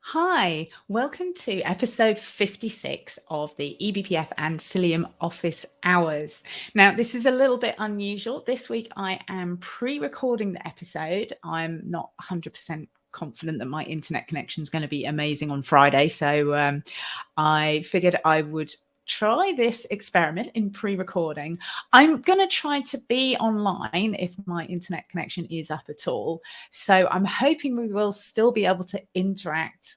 Hi, welcome to episode 56 of the eBPF and Cilium office hours. Now, this is a little bit unusual. This week I am pre-recording the episode. I'm not 100% confident that my internet connection is going to be amazing on Friday. So I figured I would try this experiment in pre-recording. I'm going to try to be online if my internet connection is up at all. So I'm hoping we will still be able to interact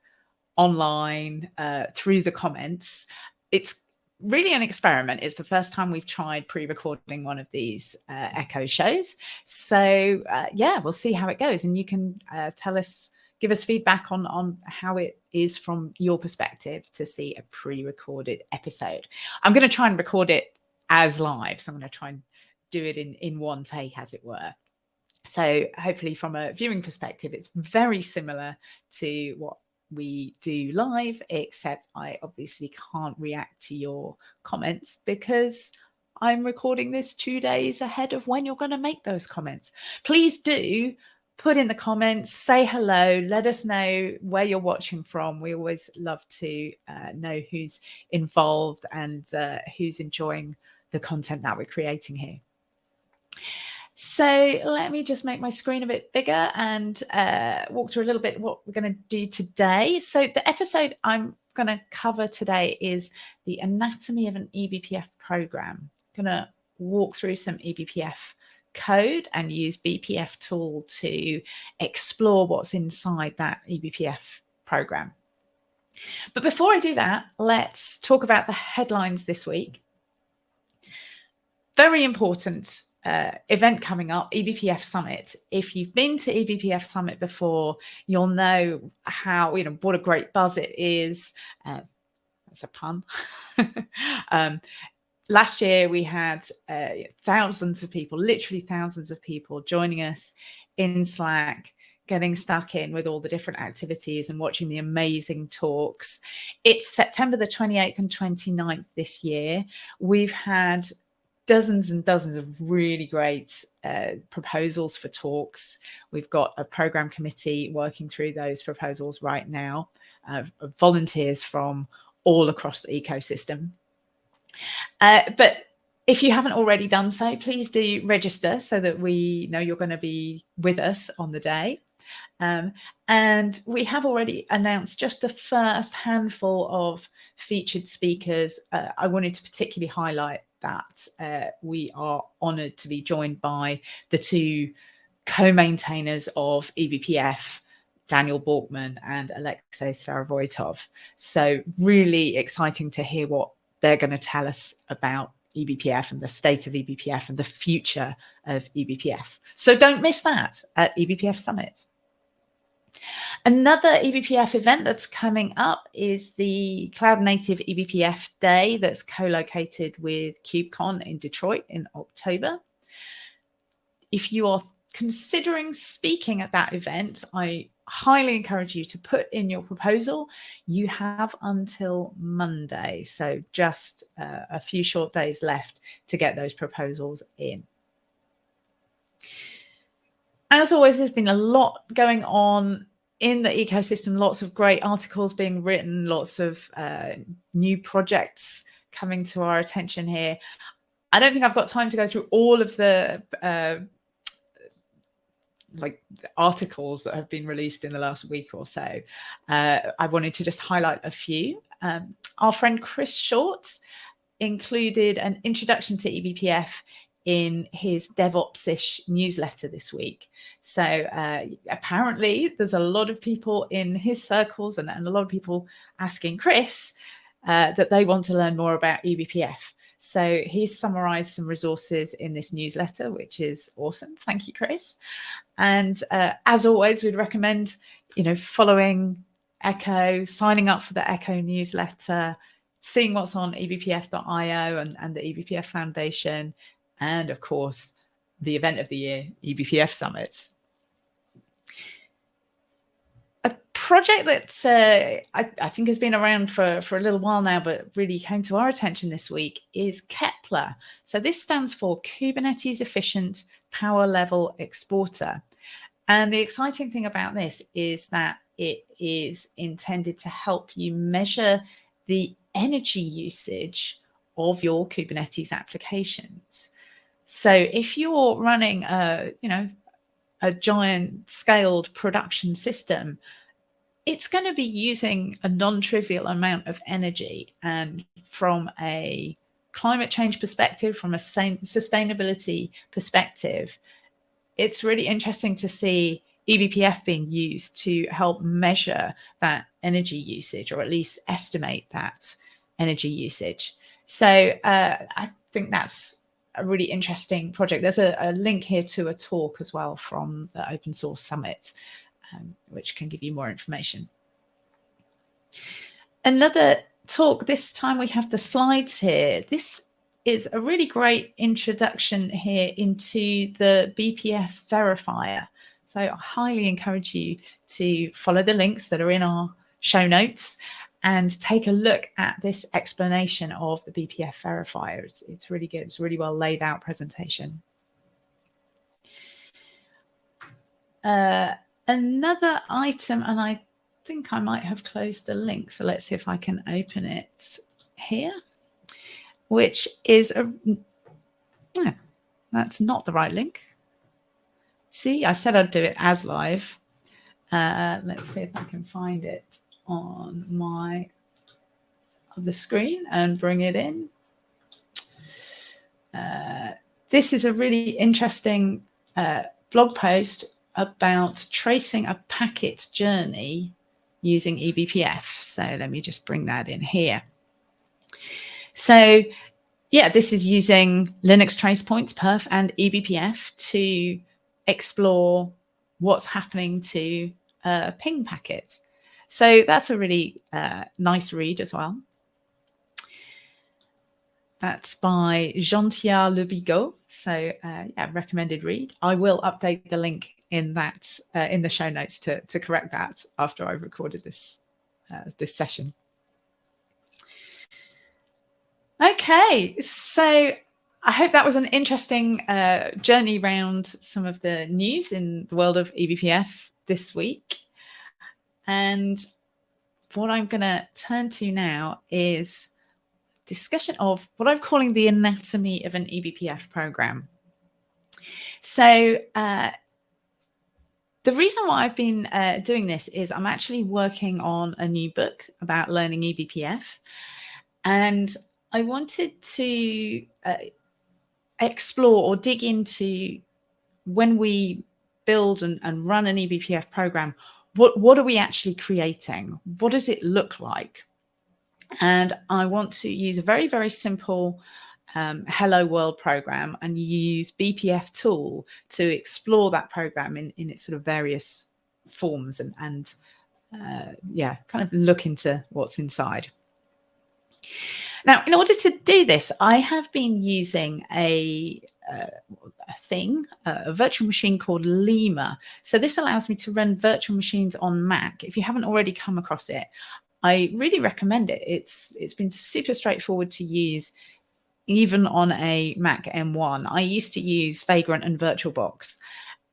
online through the comments. It's really an experiment. It's the first time we've tried pre-recording one of these eCHO shows. So yeah, we'll see how it goes. And you can give us feedback on how it is from your perspective to see a pre-recorded episode. I'm going to try and record it as live. So I'm going to try and do it in one take, as it were. So hopefully from a viewing perspective, it's very similar to what we do live, except I obviously can't react to your comments because I'm recording this 2 days ahead of when you're going to make those comments. Please do put in the comments, say hello, let us know where you're watching from. We always love to know who's involved and who's enjoying the content that we're creating here. So let me just make my screen a bit bigger and walk through a little bit what we're going to do today. So the episode I'm going to cover today is the anatomy of an eBPF program. I'm going to walk through some eBPF code and use BPF tool to explore what's inside that eBPF program. But before I do that, let's talk about the headlines this week. Very important event coming up, eBPF Summit. If you've been to eBPF Summit before, you'll know how, what a great buzz it is. That's a pun. Last year we had thousands of people, literally thousands of people joining us in Slack, getting stuck in with all the different activities and watching the amazing talks. It's September the 28th and 29th this year. We've had dozens and dozens of really great proposals for talks. We've got a program committee working through those proposals right now, volunteers from all across the ecosystem. But if you haven't already done so, please do register so that we know you're going to be with us on the day. And we have already announced just the first handful of featured speakers. I wanted to particularly highlight that we are honoured to be joined by the two co-maintainers of eBPF, Daniel Borkman and Alexei Starovoitov. So really exciting to hear what they're going to tell us about eBPF and the state of eBPF and the future of eBPF. So don't miss that at eBPF Summit. Another eBPF event that's coming up is the Cloud Native eBPF Day that's co-located with KubeCon in Detroit in October. If you are considering speaking at that event, I highly encourage you to put in your proposal. You have until Monday, so just a few short days left to get those proposals in. As always, there's been a lot going on in the ecosystem, lots of great articles being written, lots of new projects coming to our attention here. I don't think I've got time to go through all of the articles that have been released in the last week or so. I wanted to just highlight a few. Our friend Chris Short included an introduction to eBPF in his DevOps-ish newsletter this week. So apparently there's a lot of people in his circles and a lot of people asking Chris that they want to learn more about eBPF. So he's summarized some resources in this newsletter, which is awesome. Thank you, Chris. And as always, we'd recommend, following eCHO, signing up for the eCHO newsletter, seeing what's on eBPF.io and the eBPF Foundation, and of course, the event of the year, eBPF Summit. A project that I think has been around for a little while now, but really came to our attention this week is Kepler. So this stands for Kubernetes Efficient Power Level Exporter. And the exciting thing about this is that it is intended to help you measure the energy usage of your Kubernetes applications. So if you're running a giant scaled production system, it's going to be using a non-trivial amount of energy. And from a climate change perspective, from a sustainability perspective, it's really interesting to see eBPF being used to help measure that energy usage, or at least estimate that energy usage. So I think that's a really interesting project. There's a link here to a talk as well from the Open Source Summit, which can give you more information. Another talk, this time we have the slides here. This is a really great introduction here into the BPF verifier. So I highly encourage you to follow the links that are in our show notes and take a look at this explanation of the BPF verifier. It's really good. It's a really well laid out presentation. Another item, and I think I might have closed the link, so let's see if I can open it here, which is no, that's not the right link. See, I said I'd do it as live. Let's see if I can find it on my other screen and bring it in. This is a really interesting blog post about tracing a packet journey using eBPF. So let me just bring that in here. So yeah, this is using Linux trace points, perf, and eBPF to explore what's happening to a ping packet. So that's a really nice read as well. That's by Jean-Pierre Le Bigot. So yeah, recommended read. I will update the link in that in the show notes to correct that after I've recorded this this session. Okay, so I hope that was an interesting journey around some of the news in the world of eBPF this week. And what I'm going to turn to now is discussion of what I'm calling the anatomy of an eBPF program. So the reason why I've been doing this is I'm actually working on a new book about learning eBPF, and I wanted to explore or dig into, when we build and run an eBPF program, what are we actually creating? What does it look like? And I want to use a very, very simple Hello World program and use BPF tool to explore that program in its sort of various forms and yeah, kind of look into what's inside. Now, in order to do this, I have been using a virtual machine called Lima. So this allows me to run virtual machines on Mac. If you haven't already come across it, I really recommend it. It's been super straightforward to use, even on a Mac M1. I used to use Vagrant and VirtualBox,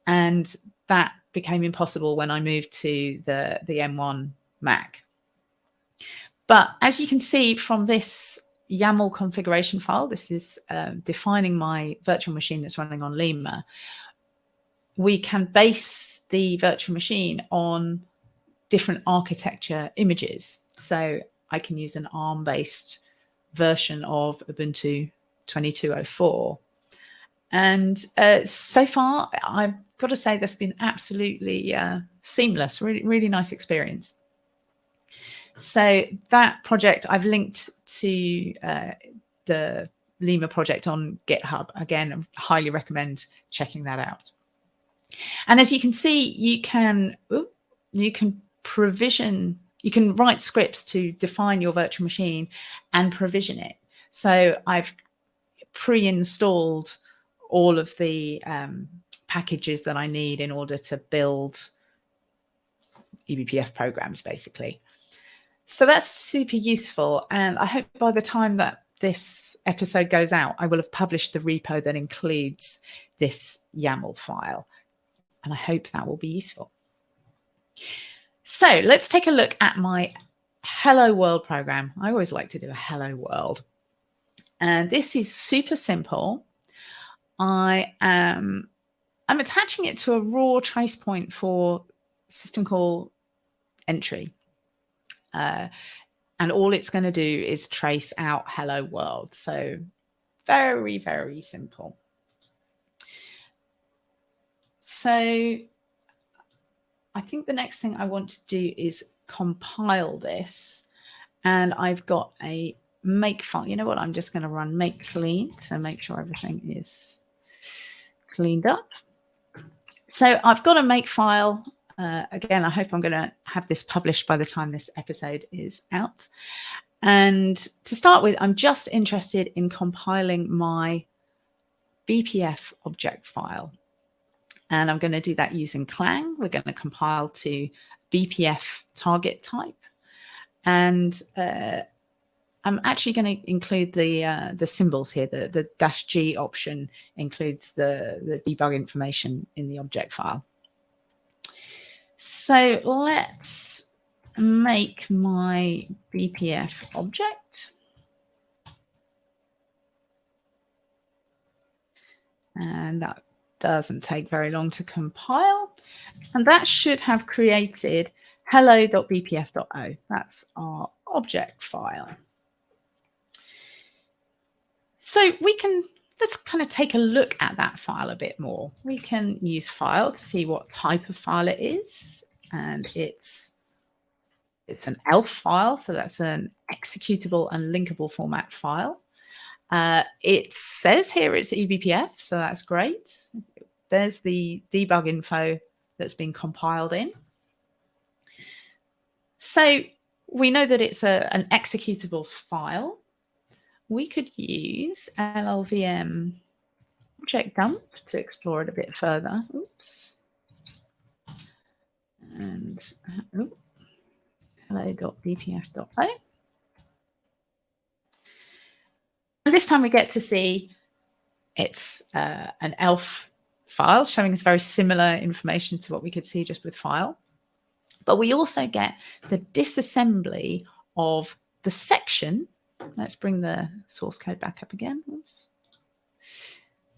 and that became impossible when I moved to the M1 Mac. But as you can see from this YAML configuration file, this is defining my virtual machine that's running on Lima. We can base the virtual machine on different architecture images. So I can use an ARM-based version of Ubuntu 22.04. And so far, I've got to say, that's been absolutely seamless, really, really nice experience. So that project, I've linked to the Lima project on GitHub. Again, I highly recommend checking that out. And as you can see, you can provision, you can write scripts to define your virtual machine and provision it. So I've pre-installed all of the packages that I need in order to build eBPF programs, basically. So that's super useful. And I hope by the time that this episode goes out, I will have published the repo that includes this YAML file. And I hope that will be useful. So let's take a look at my Hello World program. I always like to do a Hello World. And this is super simple. I'm attaching it to a raw trace point for system call entry. And all it's going to do is trace out Hello World. So very, very simple. So I think the next thing I want to do is compile this. And I've got a make file. You know what? I'm just going to run make clean. So make sure everything is cleaned up. So I've got a make file. Again, I hope I'm going to have this published by the time this episode is out. And to start with, I'm just interested in compiling my BPF object file. And I'm going to do that using Clang. We're going to compile to BPF target type. And I'm actually going to include the symbols here. The -G option includes the debug information in the object file. So let's make my BPF object. And that doesn't take very long to compile. And that should have created hello.bpf.o. That's our object file. So let's kind of take a look at that file a bit more. We can use file to see what type of file it is. And it's an ELF file, so that's an executable and linkable format file. It says here it's eBPF, so that's great. There's the debug info that's been compiled in. So we know that it's an executable file. We could use LLVM object dump to explore it a bit further. Oops. And hello.bpf.o. And this time we get to see it's an ELF file showing us very similar information to what we could see just with file. But we also get the disassembly of the section. Let's bring the source code back up again. Oops.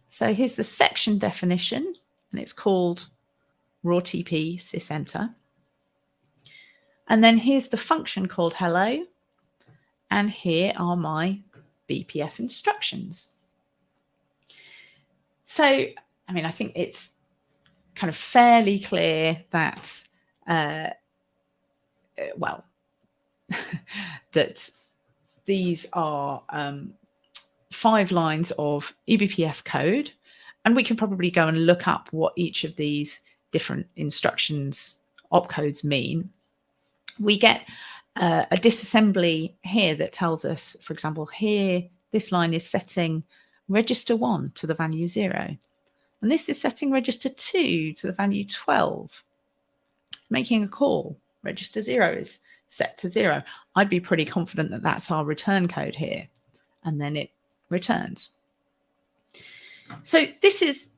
So here's the section definition, and it's called rawtp sysenter. And then here's the function called hello. And here are my BPF instructions. So, I mean, I think it's kind of fairly clear that, well, that these are 5 lines of eBPF code, and we can probably go and look up what each of these different instructions opcodes mean. We get a disassembly here that tells us, for example, here, this line is setting register 1 to the value 0. And this is setting register 2 to the value 12. It's making a call. Register 0 is set to 0. I'd be pretty confident that that's our return code here. And then it returns. So this is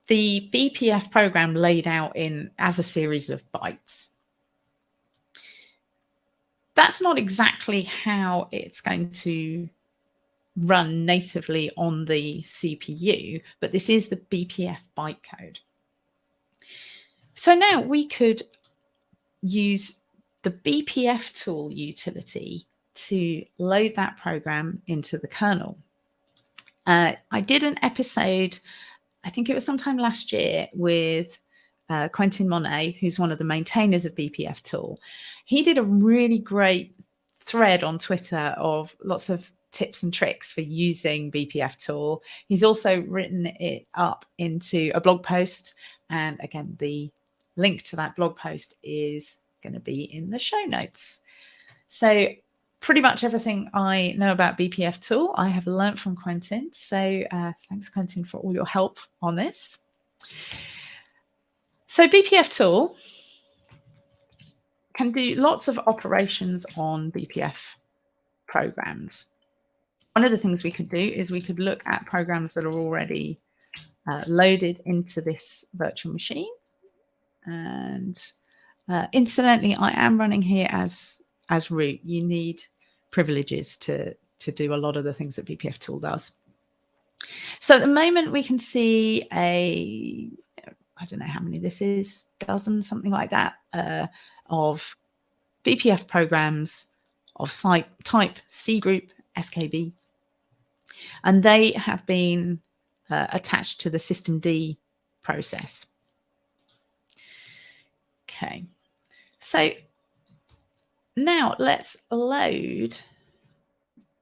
the BPF program laid out as a series of bytes. That's not exactly how it's going to run natively on the CPU, but this is the BPF bytecode. So now we could use the BPF tool utility to load that program into the kernel. I did an episode, I think it was sometime last year, with Quentin Monet, who's one of the maintainers of BPF tool. He did a really great thread on Twitter of lots of tips and tricks for using BPF tool. He's also written it up into a blog post. And again, the link to that blog post is going to be in the show notes. So pretty much everything I know about BPF tool, I have learned from Quentin. So thanks, Quentin, for all your help on this. So BPF tool can do lots of operations on BPF programs. One of the things we could do is we could look at programs that are already loaded into this virtual machine. And Incidentally, I am running here as root. You need privileges to do a lot of the things that BPF tool does. So at the moment we can see I don't know how many this is, dozen, something like that, of BPF programs of type C group SKB, and they have been attached to the systemd process. Okay, so now let's load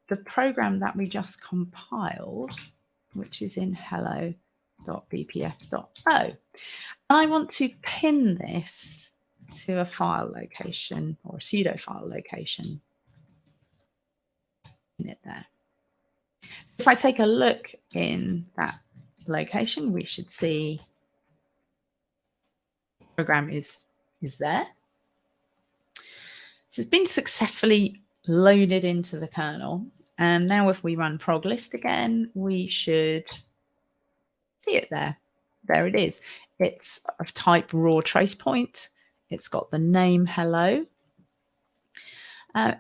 the program that we just compiled, which is in hello.bpf.o. I want to pin this to a file location or a pseudo file location. Pin it there. If I take a look in that location, we should see the program is there. So it's been successfully loaded into the kernel. And now if we run proglist again, we should see it there. There it is. It's of type raw trace point. It's got the name hello. It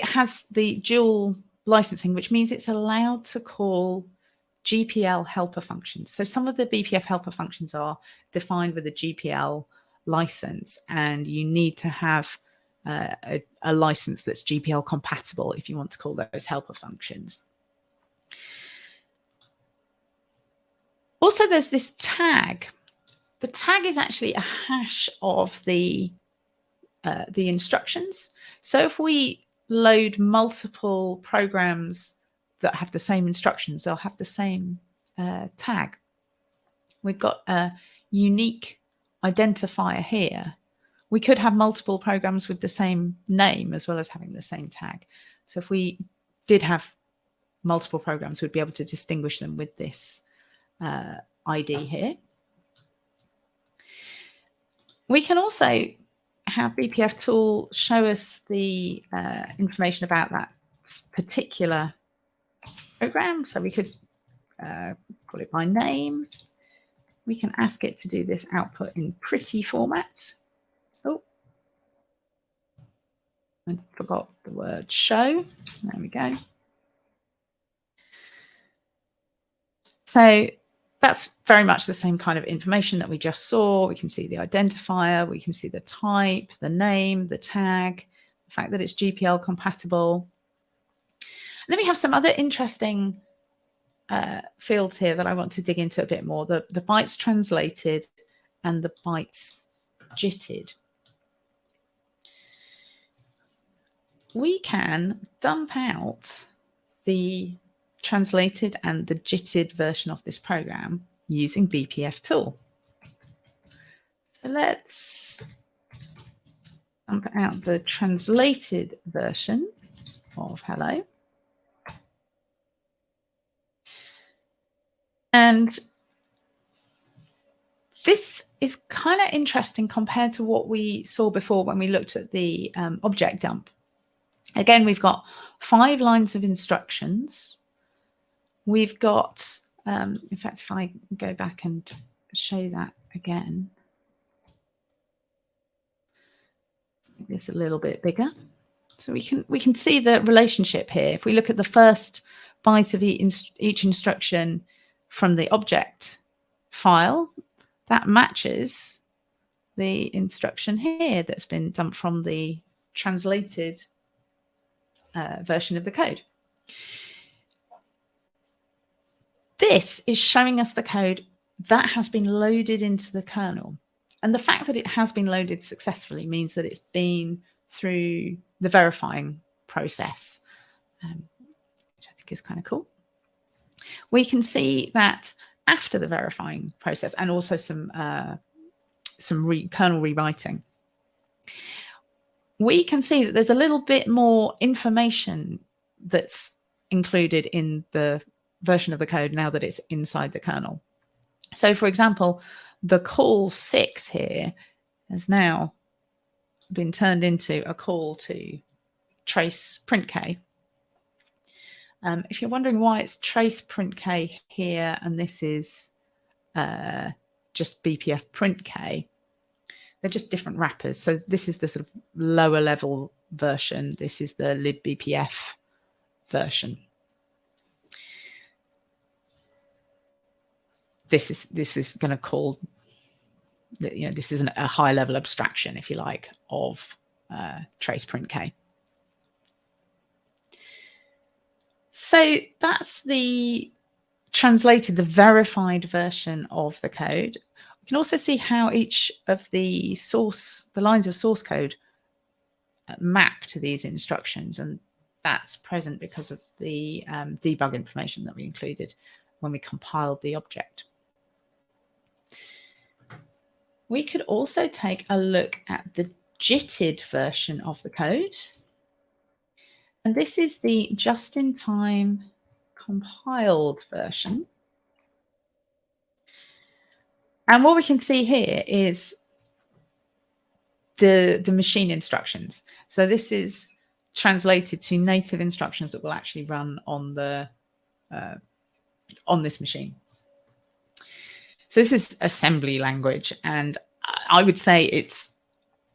has the dual licensing, which means it's allowed to call GPL helper functions. So some of the BPF helper functions are defined with a GPL license, and you need to have a license that's GPL compatible if you want to call those helper functions. Also, there's this tag. The tag is actually a hash of the instructions. So if we load multiple programs that have the same instructions, they'll have the same tag. We've got a unique identifier here. We could have multiple programs with the same name as well as having the same tag. So if we did have multiple programs, we'd be able to distinguish them with this ID here. We can also have BPF tool show us the information about that particular program. So we could call it by name. We can ask it to do this output in pretty format. Oh, I forgot the word show. There we go. So that's very much the same kind of information that we just saw. We can see the identifier, we can see the type, the name, the tag, the fact that it's GPL compatible. And then we have some other interesting fields here that I want to dig into a bit more. The bytes translated and the bytes JITted. We can dump out the translated and the JITted version of this program using BPF tool. So let's dump out the translated version of hello. And this is kind of interesting compared to what we saw before when we looked at the object dump. Again, we've got 5 lines of instructions. We've got, in fact, if I go back and show that again, make this a little bit bigger. So we can see the relationship here. If we look at the first byte of each instruction from the object file, that matches the instruction here that's been dumped from the translated version of the code. This is showing us the code that has been loaded into the kernel. And the fact that it has been loaded successfully means that it's been through the verifying process, which I think is kind of cool. We can see that after the verifying process and also some kernel rewriting, we can see that there's a little bit more information that's included in the version of the code now that it's inside the kernel. So for example, the call 6 here has now been turned into a call to trace print k. If you're wondering why it's trace print k here and this is just BPF print k, they're just different wrappers. So this is the sort of lower level version. This is the libbpf version. This is going to call, this is a high level abstraction, if you like, of traceprintk. So that's the verified version of the code. We can also see how each of the lines of source code map to these instructions, and that's present because of the debug information that we included when we compiled the object. We could also take a look at the JITted version of the code. And this is the just-in-time compiled version. And what we can see here is the machine instructions. So this is translated to native instructions that will actually run on the on this machine. So this is assembly language, and I would say it's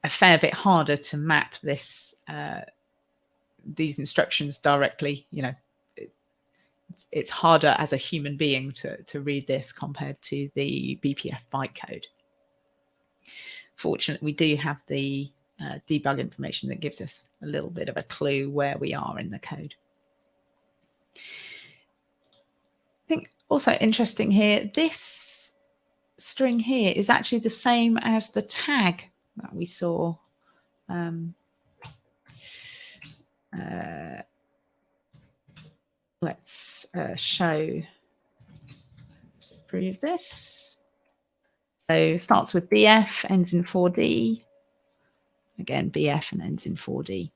a fair bit harder to map this these instructions directly. It's harder as a human being to read this compared to the BPF bytecode. Fortunately, we do have the debug information that gives us a little bit of a clue where we are in the code. I think also interesting here, this string here is actually the same as the tag that we saw. Let's prove this. So starts with BF, ends in 4D. Again, BF and ends in 4D.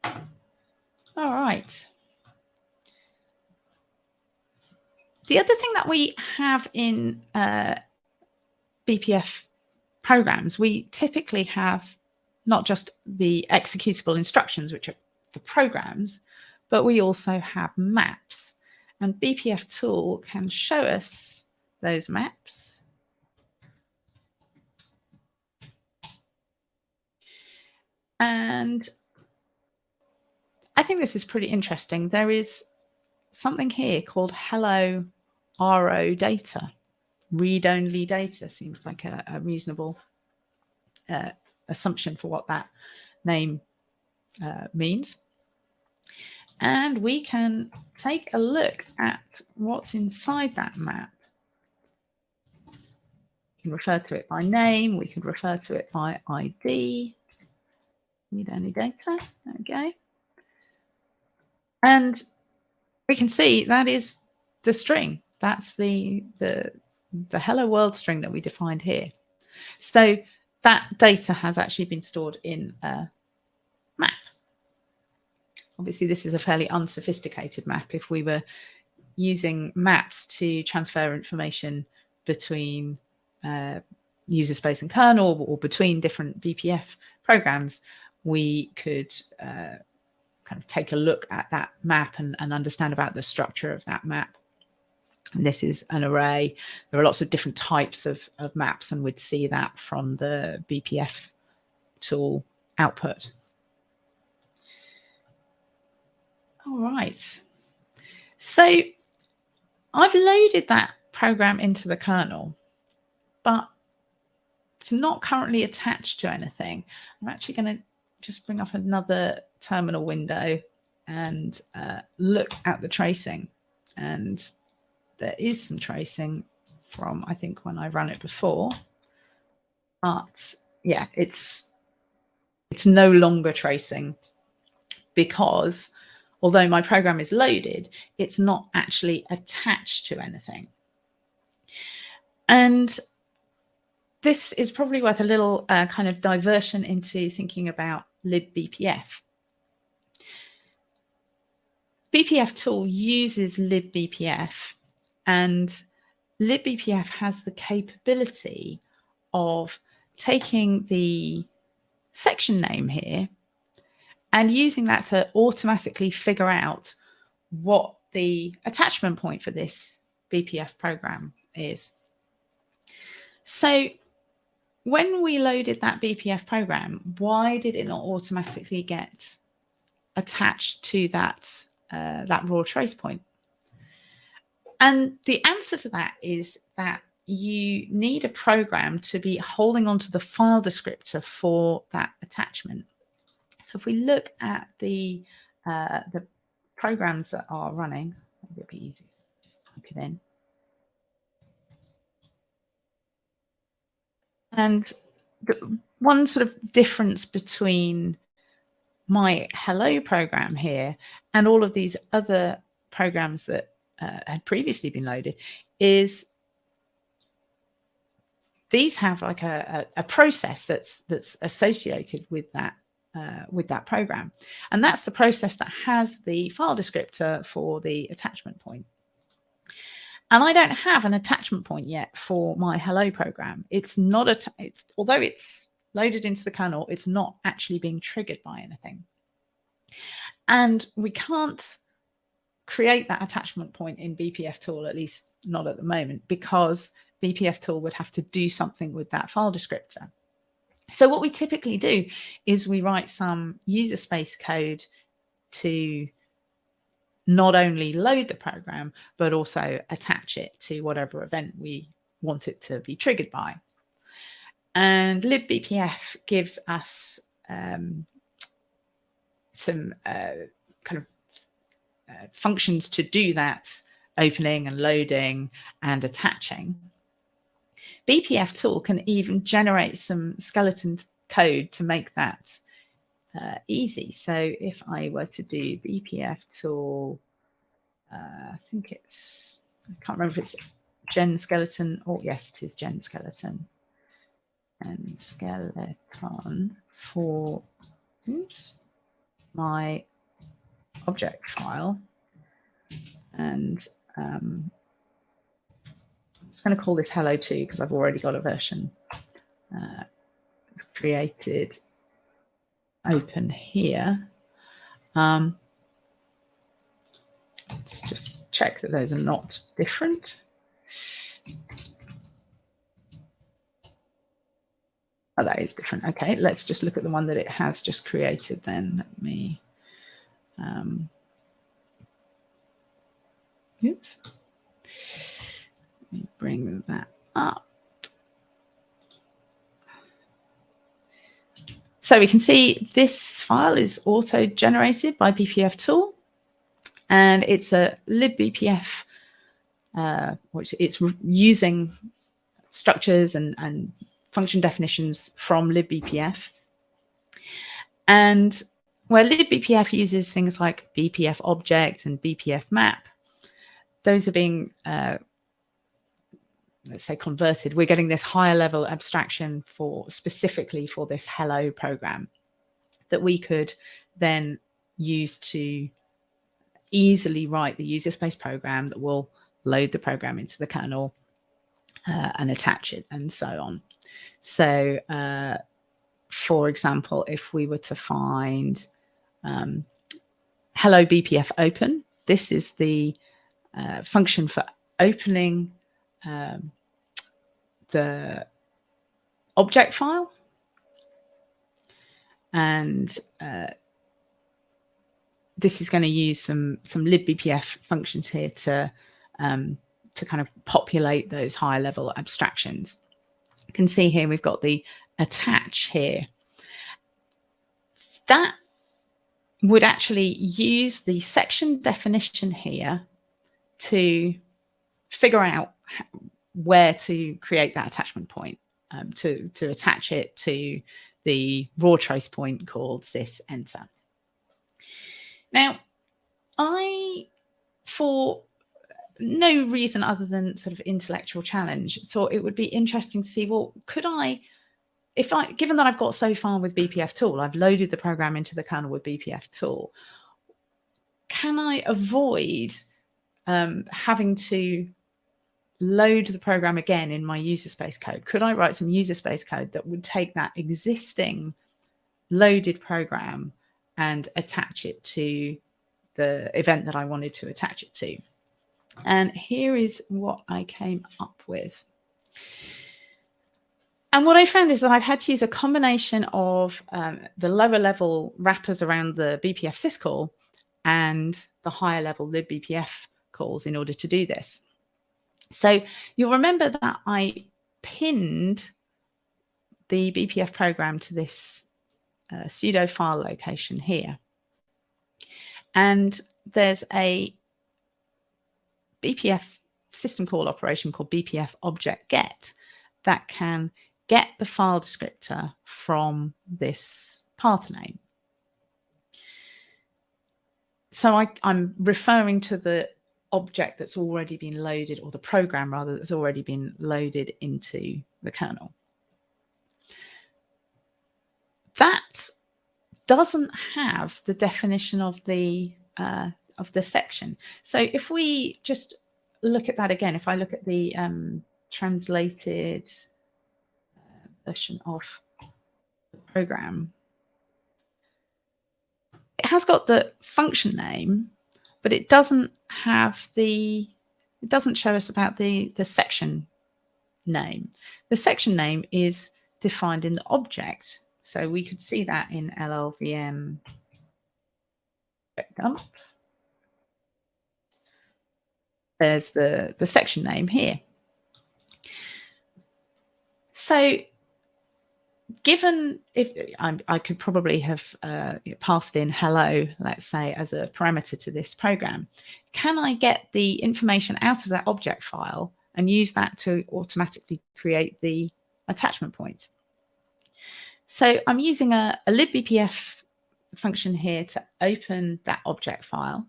All right. The other thing that we have in BPF programs, we typically have not just the executable instructions, which are the programs, but we also have maps. And BPF tool can show us those maps. And I think this is pretty interesting. There is something here called hello RO data. Read-only data seems like a reasonable assumption for what that name means. And we can take a look at what's inside that map. We can refer to it by name. We could refer to it by ID. Read-only data. There we go. And we can see that is the string. That's the hello world string that we defined here. So that data has actually been stored in a map. Obviously, this is a fairly unsophisticated map. If we were using maps to transfer information between user space and kernel, or between different BPF programs, we could kind of take a look at that map and understand about the structure of that map. And this is an array. There are lots of different types of maps, and we'd see that from the BPF tool output. All right. So I've loaded that program into the kernel, but it's not currently attached to anything. I'm actually going to just bring up another terminal window and look at the tracing. And there is some tracing from, I think, when I ran it before. But yeah, it's no longer tracing, because although my program is loaded, it's not actually attached to anything. And this is probably worth a little kind of diversion into thinking about libbpf. BPF tool uses libbpf, and libbpf has the capability of taking the section name here and using that to automatically figure out what the attachment point for this BPF program is. So when we loaded that BPF program, why did it not automatically get attached to that raw trace point? And the answer to that is that you need a program to be holding onto the file descriptor for that attachment. So if we look at the programs that are running, maybe it'll be easy to just type it in. And the one sort of difference between my Hello program here and all of these other programs that had previously been loaded is these have like a process that's associated with that program, and that's the process that has the file descriptor for the attachment point. And I don't have an attachment point yet for my Hello program. It's not although it's loaded into the kernel, it's not actually being triggered by anything. And we can't create that attachment point in BPF tool, at least not at the moment, because BPF tool would have to do something with that file descriptor. So what we typically do is we write some user space code to not only load the program, but also attach it to whatever event we want it to be triggered by. And libbpf gives us some kind of functions to do that opening and loading and attaching. BPF tool can even generate some skeleton code to make that easy. So if I were to do BPF tool, I think it's, I can't remember if it's gen skeleton or yes, it is gen skeleton. And skeleton for my object file. And I'm just going to call this hello 2 because I've already got a version. It's created open here. Let's just check that those are not different. Oh, that is different. Okay, let's just look at the one that it has just created then. Let me oops. Let me bring that up. So we can see this file is auto-generated by BPF tool, and it's a libbpf, which it's using structures and function definitions from libbpf. And where libbpf uses things like BPF object and BPF map, those are being, let's say, converted. We're getting this higher level abstraction specifically for this hello program that we could then use to easily write the user space program that will load the program into the kernel and attach it and so on. So for example, if we were to find hello BPF open, this is the function for opening the object file, and this is going to use some libbpf functions here to kind of populate those higher level abstractions. You can see here we've got the attach here. That would actually use the section definition here to figure out where to create that attachment point, to attach it to the raw trace point called sys enter. Now, I, for no reason other than sort of intellectual challenge, thought it would be interesting to see, well, could I, given that I've got so far with BPF tool, I've loaded the program into the kernel with BPF tool, can I avoid having to load the program again in my user space code? Could I write some user space code that would take that existing loaded program and attach it to the event that I wanted to attach it to? And here is what I came up with. And what I found is that I've had to use a combination of the lower level wrappers around the BPF syscall and the higher level libbpf calls in order to do this. So you'll remember that I pinned the BPF program to this sudo file location here. And there's a BPF system call operation called BPF object get that can get the file descriptor from this path name. So I'm referring to the object that's already been loaded, or the program rather, that's already been loaded into the kernel. That doesn't have the definition of the section. So if we just look at that again, if I look at the translated version of the program, it has got the function name, but it doesn't have it doesn't show us about the section name. The section name is defined in the object. So we could see that in LLVM dump. There's the section name here. So given if I could probably have passed in hello, let's say, as a parameter to this program, can I get the information out of that object file and use that to automatically create the attachment point? So I'm using a libbpf function here to open that object file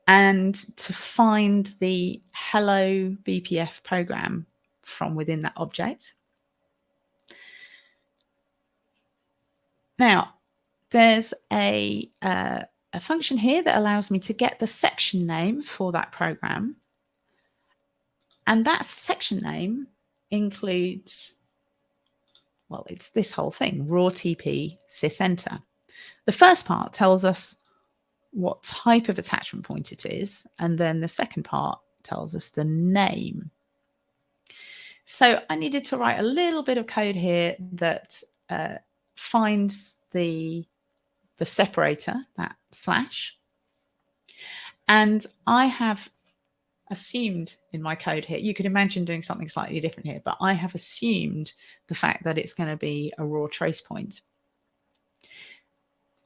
and to find the hello BPF program from within that object. Now, there's a function here that allows me to get the section name for that program. And that section name includes, well, it's this whole thing, raw TP sysenter. The first part tells us what type of attachment point it is, and then the second part tells us the name. So I needed to write a little bit of code here that finds the separator, that slash, and I have assumed in my code here, you could imagine doing something slightly different here, but I have assumed the fact that it's going to be a raw trace point.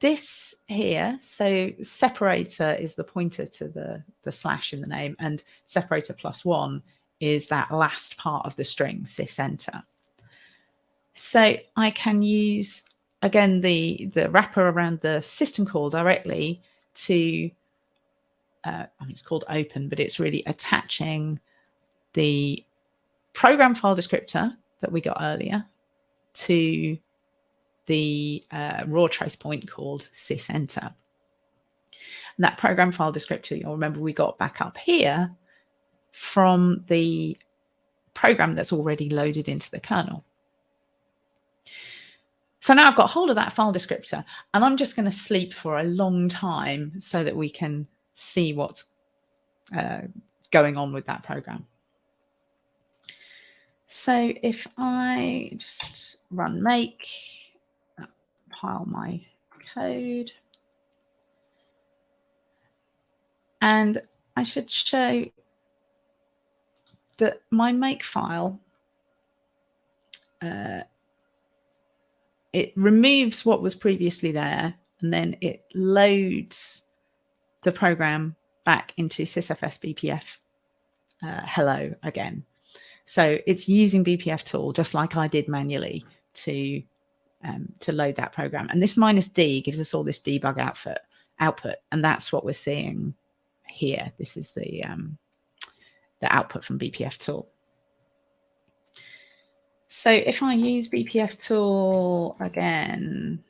This here, so separator is the pointer to the slash in the name, and separator +1 is that last part of the string, sysenter. So I can use, again, the wrapper around the system call directly to, I mean, it's called open, but it's really attaching the program file descriptor that we got earlier to the raw trace point called sysenter. And that program file descriptor, you'll remember we got back up here from the program that's already loaded into the kernel. So now I've got hold of that file descriptor, and I'm just going to sleep for a long time so that we can see what's going on with that program. So if I just run make, compile my code, and I should show that my make file, it removes what was previously there, and then it loads the program back into sysfs BPF hello again. So it's using BPF tool just like I did manually to load that program. And this -d gives us all this debug output, and that's what we're seeing here. This is the output from BPF tool. So if I use BPF tool again,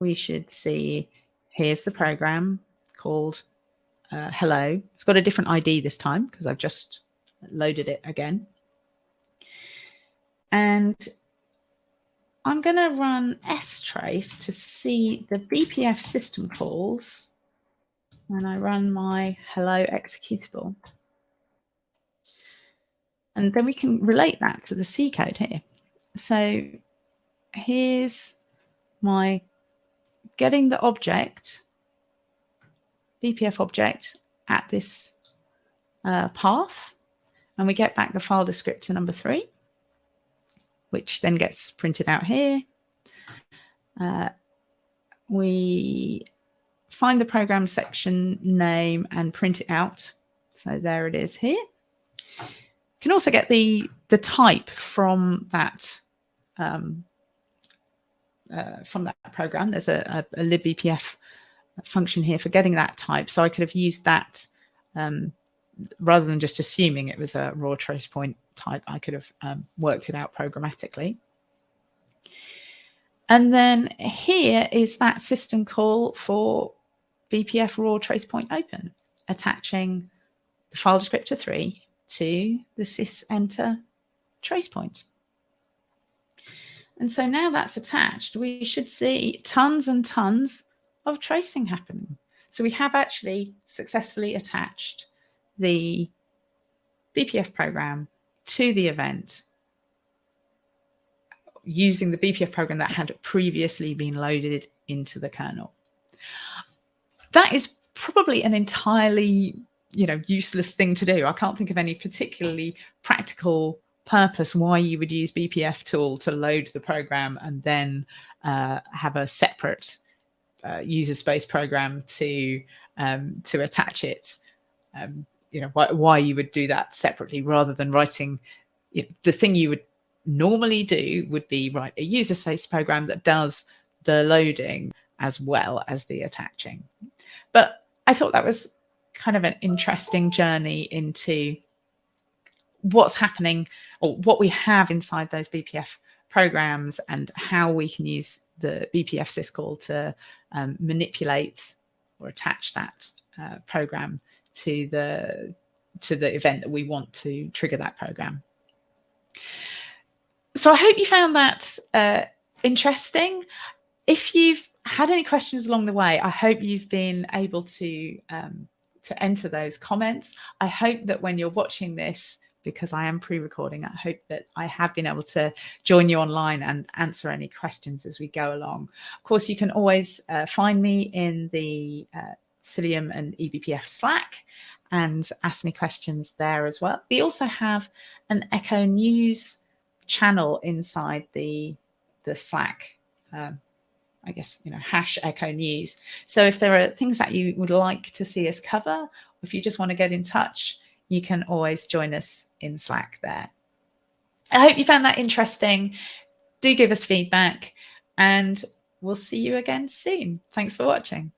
we should see, here's the program called hello. It's got a different ID this time because I've just loaded it again. And I'm going to run strace to see the BPF system calls when I run my hello executable. And then we can relate that to the C code here. So here's my getting the object, BPF object, at this path. And we get back the file descriptor number 3, which then gets printed out here. We find the program section name and print it out. So there it is here. You can also get the type from that program. There's a libbpf function here for getting that type. So I could have used that rather than just assuming it was a raw trace point type. I could have worked it out programmatically. And then here is that system call for BPF raw trace point open, attaching the file descriptor 3 to the sysenter trace point. And so now that's attached, we should see tons and tons of tracing happening. So we have actually successfully attached the BPF program to the event using the BPF program that had previously been loaded into the kernel. That is probably an entirely, useless thing to do. I can't think of any particularly practical purpose why you would use BPF tool to load the program and then have a separate user space program to attach it. Why you would do that separately rather than writing the thing you would normally do would be write a user space program that does the loading as well as the attaching. But I thought that was kind of an interesting journey into what's happening or what we have inside those BPF programs and how we can use the BPF syscall to manipulate or attach that program to the event that we want to trigger that program. So I hope you found that interesting. If you've had any questions along the way, I hope you've been able to enter those comments. I hope that when you're watching this, because I am pre-recording, I hope that I have been able to join you online and answer any questions as we go along. Of course, you can always find me in the Cilium and eBPF Slack and ask me questions there as well. We also have an eCHO News channel inside the Slack, I guess, hash eCHO News. So if there are things that you would like to see us cover, or if you just want to get in touch, you can always join us in Slack there. I hope you found that interesting. Do give us feedback and we'll see you again soon. Thanks for watching.